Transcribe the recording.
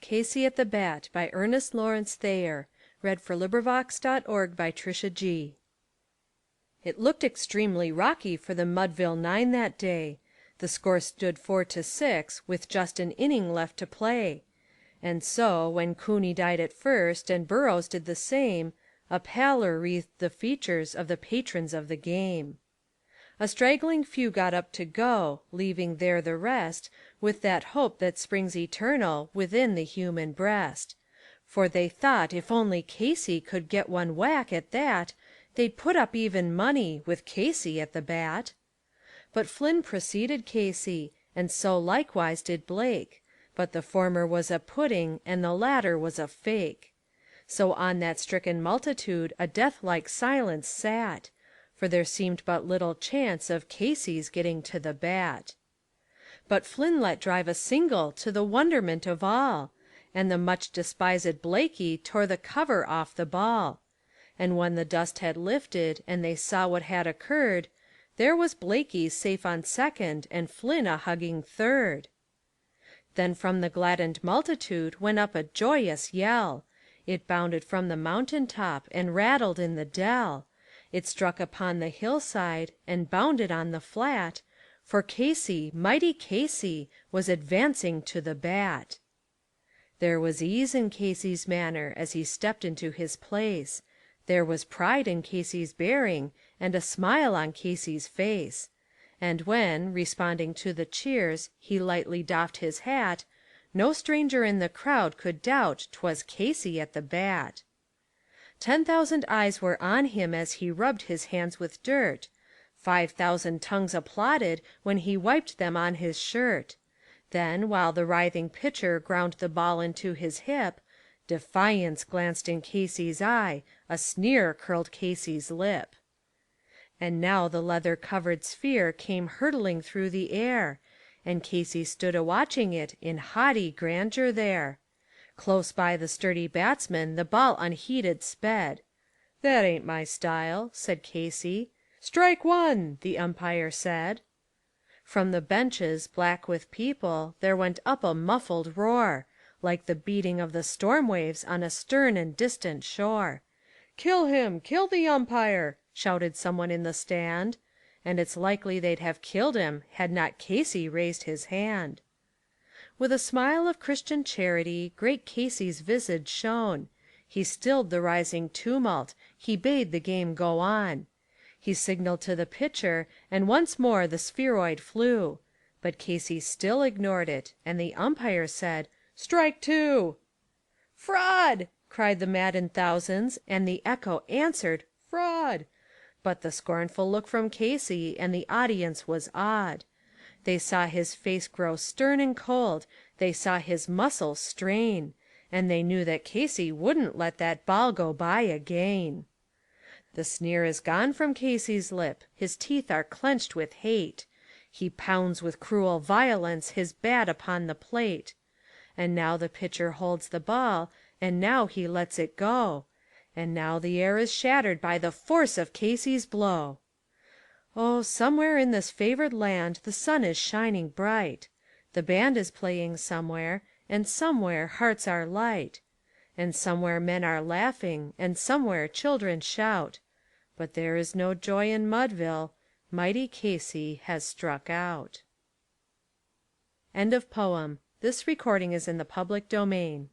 Casey at the Bat by Ernest Lawrence Thayer. LibriVox.org. It looked extremely rocky for the Mudville Nine that day. The score stood 4-6 with just an inning left to play. And so, when Cooney died at first and Burrows did the same, a pallor wreathed the features of the patrons of the game. A straggling few got up to go, leaving there the rest, with that hope that springs eternal within the human breast. For they thought if only Casey could get one whack at that, they'd put up even money with Casey at the bat. But Flynn preceded Casey, and so likewise did Blake, but the former was a pudding and the latter was a fake. So on that stricken multitude a death-like silence sat, for there seemed but little chance of Casey's getting to the bat. But Flynn let drive a single to the wonderment of all, and the much despised Blakey tore the cover off the ball. And when the dust had lifted and they saw what had occurred, there was Blakey safe on second and Flynn a hugging third. Then from the gladdened multitude went up a joyous yell. It bounded from the mountain top and rattled in the dell. It struck upon the hillside and bounded on the flat, for Casey, mighty Casey, was advancing to the bat. There was ease in Casey's manner as he stepped into his place. There was pride in Casey's bearing and a smile on Casey's face. And when, responding to the cheers, he lightly doffed his hat, no stranger in the crowd could doubt 'twas Casey at the bat. 10,000 eyes were on him as he rubbed his hands with dirt. 5,000 tongues applauded when he wiped them on his shirt. Then, while the writhing pitcher ground the ball into his hip, defiance glanced in Casey's eye, a sneer curled Casey's lip. And now the leather-covered sphere came hurtling through the air, and Casey stood a-watching it in haughty grandeur there. Close by the sturdy batsman the ball unheeded sped. "That ain't my style," said Casey. "Strike one," the umpire said. From the benches, black with people, there went up a muffled roar, like the beating of the storm waves on a stern and distant shore. "Kill him! Kill the umpire!" shouted someone in the stand, and it's likely they'd have killed him had not Casey raised his hand. With a smile of Christian charity great Casey's visage shone. He stilled the rising tumult, he bade the game go on. He signaled to the pitcher, and once more the spheroid flew. But Casey still ignored it, and the umpire said, "Strike two!" "Fraud!" cried the maddened thousands, and the echo answered, "Fraud!" But the scornful look from Casey, and the audience was awed. They saw his face grow stern and cold, they saw his muscles strain, and they knew that Casey wouldn't let that ball go by again. The sneer is gone from Casey's lip, his teeth are clenched with hate. He pounds with cruel violence his bat upon the plate. And now the pitcher holds the ball, and now he lets it go, and now the air is shattered by the force of Casey's blow. Oh, somewhere in this favored land the sun is shining bright. The band is playing somewhere, and somewhere hearts are light. And somewhere men are laughing, and somewhere children shout. But there is no joy in Mudville, mighty Casey has struck out. End of poem. This recording is in the public domain.